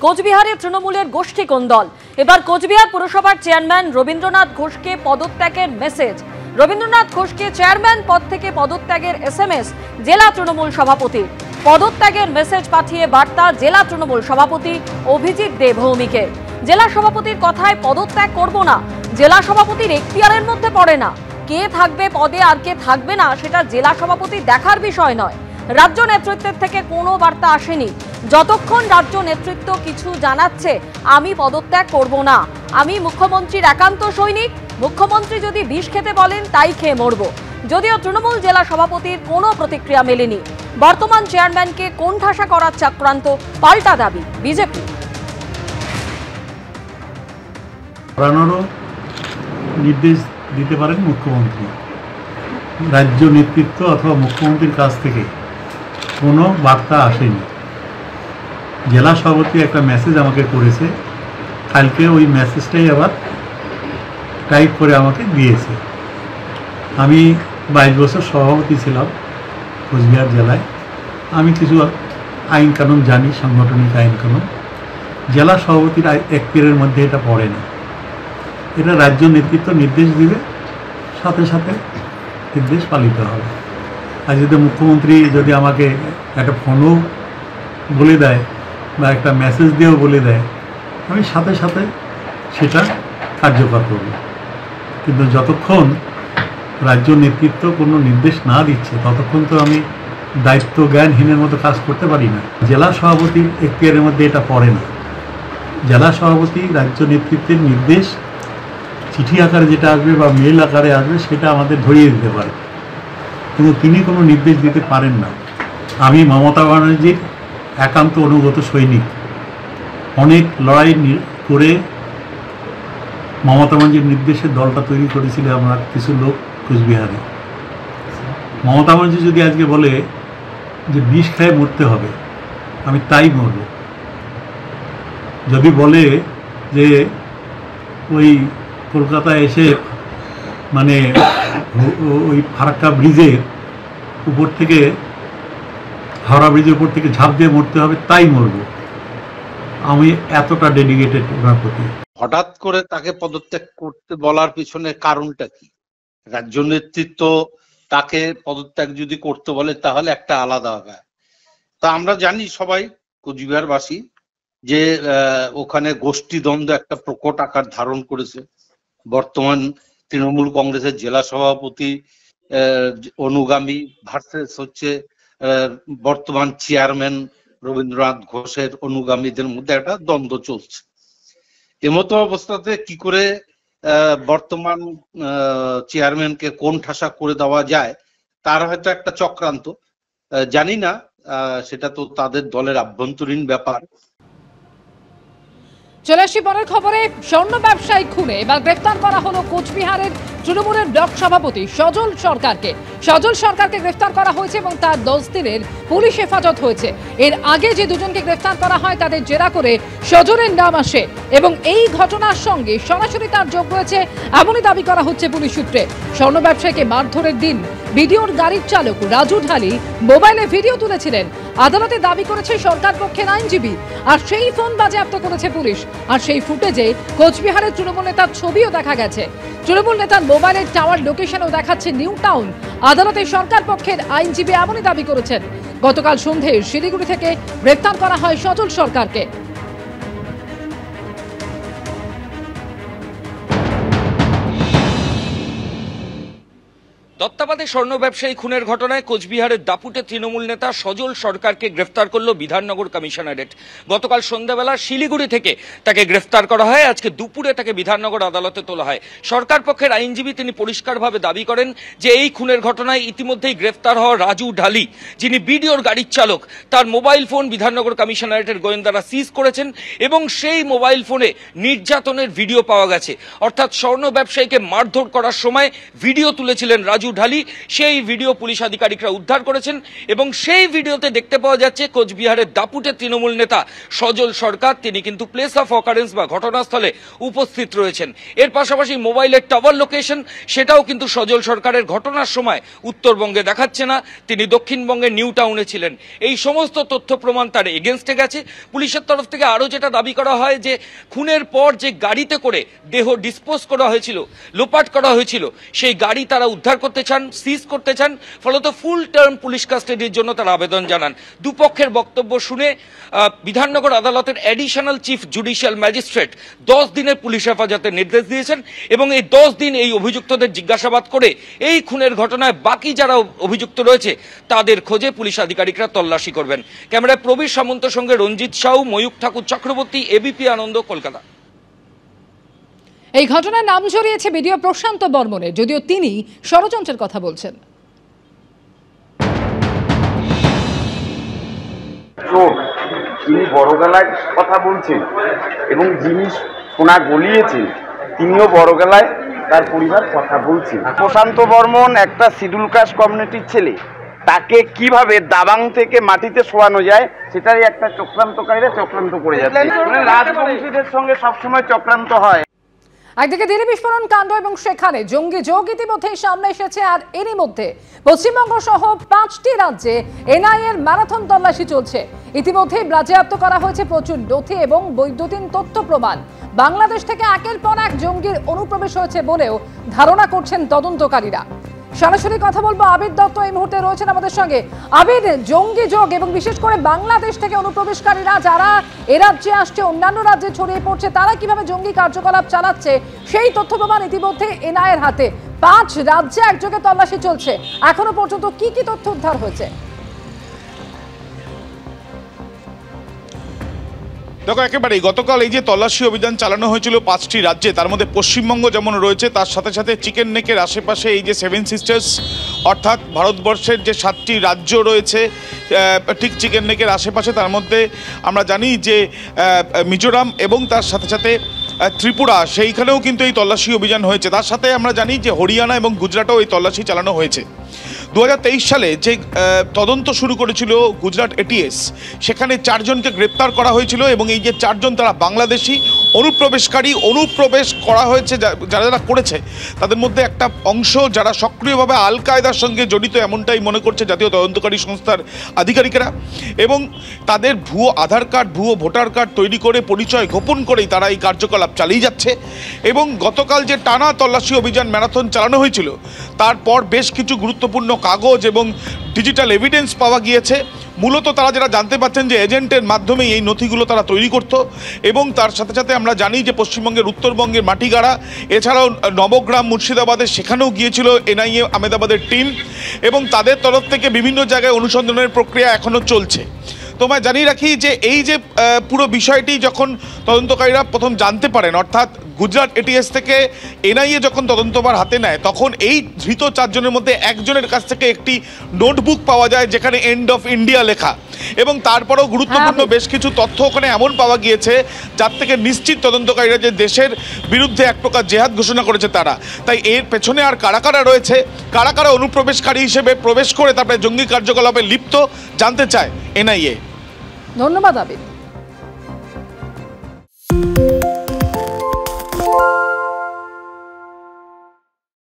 কোচবিহারে তৃণমূলের গোষ্ঠী কোন্দল। এবার কোচবিহার পুরসভার চেয়ারম্যান রবীন্দ্রনাথ ঘোষকে পদত্যাগের মেসেজ। রবীন্দ্রনাথ ঘোষকে চেয়ারম্যান পদ থেকে পদত্যাগের এসএমএস জেলা তৃণমূল সভাপতি। পদত্যাগের মেসেজ পাঠিয়ে বার্তা জেলা তৃণমূল সভাপতি অভিজিৎ দেবভৌমিকে। জেলা সভাপতির কথায় পদত্যাগ করব না, জেলা সভাপতির এখতিয়ারের মধ্যে পড়ে না। কে থাকবে পদে আর কে থাকবে না সেটা জেলা সভাপতি দেখার বিষয় নয়। রাজ্য নেতৃত্বের থেকে কোনো বার্তা আসেনি। যতক্ষণ রাজ্য নেতৃত্ব কিছু জানাচ্ছে আমি পদত্যাগ করব না, আমি মুখ্যমন্ত্রীর একান্ত সৈনিক, মুখ্যমন্ত্রী যদি বিষ খেতে বলেন তাই খেয়ে মরব। যদিও তৃণমূল জেলা সভাপতির কোনো প্রতিক্রিয়া মেলেনি। বর্তমান চেয়ারম্যানকে কোণঠাসা করার চক্রান্ত, পাল্টা দাবি বিজেপি। নির্দেশ দিতে পারেন মুখ্যমন্ত্রী। রাজ্য নেতৃত্ব অথবা মুখ্যমন্ত্রীর কাছ থেকে কোনো বার্তা আসেনি। জেলা সভাপতি একটা মেসেজ আমাকে করেছে, কালকে ওই মেসেজটাই আবার টাইপ করে আমাকে দিয়েছে। আমি 22 বছর সভাপতি ছিলাম কোচবিহার জেলায়। আমি কিছু আইন কানুন জানি, সাংগঠনিক আইন কানুন। জেলা সভাপতির এখতিয়ারের মধ্যে এটা পড়ে না। এটা রাজ্য নেতৃত্ব নির্দেশ দিবে, সাথে সাথে নির্দেশ পালিত হবে। আর যদি মুখ্যমন্ত্রী যদি আমাকে একটা ফোনও বলে দেয় বা একটা মেসেজ দিয়েও বলে দেয়, আমি সাথে সাথে সেটা কার্যকর করব। কিন্তু যতক্ষণ রাজ্য নেতৃত্ব কোনো নির্দেশ না দিচ্ছে ততক্ষণ তো আমি দায়িত্ব জ্ঞানহীনের মতো কাজ করতে পারি না। জেলা সভাপতির এখতিয়ারের মধ্যে এটা পড়ে না। জেলা সভাপতি রাজ্য নেতৃত্বের নির্দেশ চিঠি আকারে যেটা আসবে বা মেল আকারে আসবে সেটা আমাদের ধরিয়ে দিতে পারে, কিন্তু তিনি কোনো নির্দেশ দিতে পারেন না। আমি মমতা ব্যানার্জির একান্ত অনুগত সৈনিক। অনেক লড়াই করে মমতা ব্যানার্জির নির্দেশে দলটা তৈরি করেছিল আমরা কিছু লোক কোচবিহারে। মমতা ব্যানার্জি যদি আজকে বলে যে বিষ খেয়ে মরতে হবে, আমি তাই মরব। যদি বলে যে ওই কলকাতায় এসে মানে ওই ফারাক্কা ব্রিজের উপর থেকে, হাওড়া ব্রিজের উপর থেকে ঝাঁপ দিয়ে মরতে হবে, তাই মরব। আমি এতটা ডেডিকেটেড ওনার প্রতি। হঠাৎ করে তাকে পদত্যাগ করতে বলার পিছনে কারণটা কি? রাজ্য নেতৃত্ব তাকে পদত্যাগ যদি করতে বলে তাহলে একটা আলাদা ব্যাপার। তা আমরা জানি সবাই কোচবিহারবাসী যে ওখানে গোষ্ঠী দ্বন্দ্ব একটা প্রকট আকার ধারণ করেছে। বর্তমান তৃণমূল কংগ্রেসের জেলা সভাপতি অনুগামী ভার্সেস হচ্ছে বর্তমান চেয়ারম্যান রবীন্দ্রনাথ ঘোষের অনুগামীদের মধ্যে একটা দ্বন্দ্ব চলছে। এমতো অবস্থাতে কি করে বর্তমান চেয়ারম্যানকে কোণঠাসা করে দেওয়া যায় তার হয়তো একটা চক্রান্ত, জানি না, সেটা তো তাদের দলের আভ্যন্তরীণ ব্যাপার। চলে আসি পরের খবরে। স্বর্ণ ব্যবসায়ী খুনে এবার গ্রেফতার করা হলো কোচবিহারের তৃণমূলের ব্লক সভাপতি সজল সরকারকে। সজল সরকারকে গ্রেফতার করা হয়েছে এবং তার 10 দিনের পুলিশ হেফাজত হয়েছে। এর আগে যে দুজনকে গ্রেফতার করা হয় তাদের জেরা করে সজলের নাম আসে এবং এই ঘটনার সঙ্গে সরাসরি তার যোগ রয়েছে এমনই দাবি করা হচ্ছে পুলিশ সূত্রে। স্বর্ণ ব্যবসায়ীকে মারধরের দিন ভিডিওর গাড়ির চালক রাজু ঢালি মোবাইলে ভিডিও তুলেছিলেন। আদালতে দাবি করেছে সরকার পক্ষের আইনজীবী, আর সেই ফোন বাজেয়াপ্ত করেছে পুলিশ। আর সেই ফুটেজে কোচবিহারের তৃণমূল নেতার ছবিও দেখা গেছে। তৃণমূল নেতার মোবাইলের টাওয়ার লোকেশনও দেখাচ্ছে নিউ টাউন। আদালতে সরকার পক্ষের আইনজীবী এমনই দাবি করেছেন। গতকাল সন্ধ্যে শিলিগুড়ি থেকে গ্রেফতার করা হয় সজল সরকারকে। তত্ত্বাবধানে স্বর্ণ ব্যবসায়ী খুনের ঘটনায় কোচবিহারের দাপুটে তৃণমূল নেতা সজল সরকারকে গ্রেফতার করল বিধাননগর কমিশনারেট। গতকাল সন্ধ্যাবেলা শিলিগুড়ি থেকে তাকে গ্রেফতার করা হয়। আজকে দুপুরে তাকে বিধাননগর আদালতে তোলা হয়। সরকার পক্ষের আইনজীবী তিনি পরিষ্কারভাবে দাবি করেন যে এই খুনের ঘটনায় ইতিমধ্যেই গ্রেফতার হওয়া রাজু ঢালি, যিনি বিডিওর গাড়ির চালক, তার মোবাইল ফোন বিধাননগর কমিশনারেটের গোয়েন্দারা সিজ করেছেন এবং সেই মোবাইল ফোনে নির্যাতনের ভিডিও পাওয়া গেছে। অর্থাৎ স্বর্ণ ব্যবসায়ীকে মারধর করার সময় ভিডিও তুলেছিলেন রাজু ঢালি সেই ভিডিও পুলিশ আধিকারিকরা উদ্ধার করেছেন এবং সেই ভিডিওতে দেখতে পাওয়া যাচ্ছে কোচবিহারের দাপুটে তৃণমূল নেতা সজল সরকার তিনি কিন্তু প্লেস অফ অকারেন্স বা ঘটনাস্থলে উপস্থিত রয়েছেন। এর পাশাপাশি মোবাইলের টাওয়ার লোকেশন সেটাও কিন্তু সজল সরকারের ঘটনার সময় উত্তরবঙ্গে দেখাচ্ছে না, তিনি দক্ষিণবঙ্গে নিউ টাউনে ছিলেন। এই সমস্ত তথ্য প্রমাণ তার এগেনস্টে গেছে। পুলিশের তরফ থেকে আরও যেটা দাবি করা হয় যে খুনের পর যে গাড়িতে করে দেহ ডিসপোজ করা হয়েছিল, লোপাট করা হয়েছিল, সেই গাড়ি তারা উদ্ধার করতে চান, সিজ করতে চান। ফলত ফুল টার্ম পুলিশ কাস্টাডির জন্য তারা আবেদন জানান। দুপক্ষের বক্তব্য শুনে বিধাননগর আদালতের অ্যাডিশনাল চিফ জুডিশিয়াল ম্যাজিস্ট্রেট 10 দিনের পুলিশ হেফাজতের নির্দেশ দিয়েছেন এবং এই 10 দিন এই অভিযুক্তদের জিজ্ঞাসাবাদ করে এই খুনের ঘটনায় বাকি যারা অভিযুক্ত রয়েছে তাদের খোঁজে পুলিশ আধিকারিকরা তল্লাশি করবেন। ক্যামেরায় প্রবীর সামন্তের সঙ্গে রঞ্জিত সাউ, ময়ূক ঠাকুর চক্রবর্তী, এবিপি আনন্দ, কলকাতা। এই ঘটনার নাম জড়িয়েছে বিডিও প্রশান্ত বর্মনের, যদিও তিনি ষড়যন্ত্রের কথা বলছেন। তিনি বড় গলায় কথা বলছেন এবং যিনি সোনা গলিয়েছেন তিনিও বড় গলায় তার পরিবার কথা বলছেন। প্রশান্ত বর্মন একটা শিডিউল কাস্ট কমিউনিটির ছেলে, তাকে কিভাবে দাবাং থেকে মাটিতে শোয়ানো যায় সেটারই একটা চক্রান্তকারীরা চক্রান্ত করে যাচ্ছে। রাজবংশীদের সঙ্গে সবসময় চক্রান্ত হয়। একদিকে দিল্লি বিস্ফোরণ কাণ্ড এবং সেখানে জঙ্গি যোগ ইতিমধ্যেই সামনে এসেছে, আর এরই মধ্যে পশ্চিমবঙ্গ সহ 5টি রাজ্যে এনআইএর ম্যারাথন তল্লাশি চলছে। ইতিমধ্যেই বাজেয়াপ্ত করা হয়েছে প্রচুর নথি এবং বৈদ্যুতিন তথ্য প্রমাণ। বাংলাদেশ থেকে একের পর এক জঙ্গির অনুপ্রবেশ হয়েছে বলেও ধারণা করছেন তদন্তকারীরা। সরাসরি কথা বলবো, আবির দত্ত এই মুহূর্তে রয়েছেন আমাদের সঙ্গে। আবির, জঙ্গি যোগ এবং বিশেষ করে বাংলাদেশ থেকে অনুপ্রবেশকারীরা যারা এ রাজ্যে আসছে, অন্যান্য রাজ্যে ছড়িয়ে পড়ছে, তারা কিভাবে জঙ্গি কার্যকলাপ চালাচ্ছে সেই তথ্য প্রমাণ ইতিমধ্যে এনআইএর হাতে। 5 রাজ্যে একযোগে তল্লাশি চলছে। এখনো পর্যন্ত কি কি তথ্য উদ্ধার হয়েছে? দেখো, একেবারেই গতকাল এই যে তল্লাশি অভিযান চালানো হয়েছিল 5টি রাজ্যে, তার মধ্যে পশ্চিমবঙ্গ যেমন রয়েছে, তার সাথে সাথে চিকেন নেকের আশেপাশে এই যে 7 সিস্টার্স অর্থাৎ ভারতবর্ষের যে 7টি রাজ্য রয়েছে ঠিক চিকেন নেকের আশেপাশে, তার মধ্যে আমরা জানি যে মিজোরাম এবং তার সাথে সাথে ত্রিপুরা, সেইখানেও কিন্তু এই তল্লাশি অভিযান হয়েছে। তার সাথে আমরা জানি যে হরিয়ানা এবং গুজরাটেও এই তল্লাশি চালানো হয়েছে। 2023 সালে যে তদন্ত শুরু করেছিল গুজরাট এটিএস, সেখানে 4 জনকে গ্রেপ্তার করা হয়েছিল এবং এই যে 4 জন তারা বাংলাদেশি অনুপ্রবেশকারী। অনুপ্রবেশ করা হয়েছে যারা যারা করেছে তাদের মধ্যে একটা অংশ যারা সক্রিয়ভাবে আল কায়দার সঙ্গে জড়িত, এমনটাই মনে করছে জাতীয় তদন্তকারী সংস্থার আধিকারিকেরা। এবং তাদের ভুয়ো আধার কার্ড, ভুয়ো ভোটার কার্ড তৈরি করে পরিচয় গোপন করেই তারা এই কার্যকলাপ চালিয়ে যাচ্ছে। এবং গতকাল যে টানা তল্লাশি অভিযান ম্যারাথন চালানো হয়েছিল, তারপর বেশ কিছু গুরুত্বপূর্ণ কাগজ এবং ডিজিটাল এভিডেন্স পাওয়া গিয়েছে। মূলত তারা যারা জানতে পারছেন যে এজেন্টের মাধ্যমে এই নথিগুলো তারা তৈরি করত। এবং তার সাথে সাথে আমরা জানি যে পশ্চিমবঙ্গের উত্তরবঙ্গের মাটিগাড়া, এছাড়াও নবগ্রাম, মুর্শিদাবাদের, সেখানেও গিয়েছিল এনআইএ আহমেদাবাদের টিম এবং তাদের তরফ থেকে বিভিন্ন জায়গায় অনুসন্ধানের প্রক্রিয়া এখনও চলছে। তোমায় জানিয়ে রাখি যে এই যে পুরো বিষয়টি যখন তদন্তকারীরা প্রথম জানতে পারেন, অর্থাৎ গুজরাট এটিএস থেকে এনআইএ যখন তদন্তভার হাতে নেয়, তখন এই ধৃত 4 জনের মধ্যে একজনের কাছ থেকে একটি নোটবুক পাওয়া যায় যেখানে এন্ড অফ ইন্ডিয়া লেখা। এবং তারপরেও গুরুত্বপূর্ণ বেশ কিছু তথ্য ওখানে এমন পাওয়া গিয়েছে যার থেকে নিশ্চিত তদন্তকারীরা যে দেশের বিরুদ্ধে এক প্রকার জেহাদ ঘোষণা করেছে তারা। তাই এর পেছনে আর কারা কারা রয়েছে, কারা কারা অনুপ্রবেশকারী হিসেবে প্রবেশ করে তারপরে জঙ্গি কার্যকলাপে লিপ্ত, জানতে চায় এনআইএ। ধন্যবাদ আবির।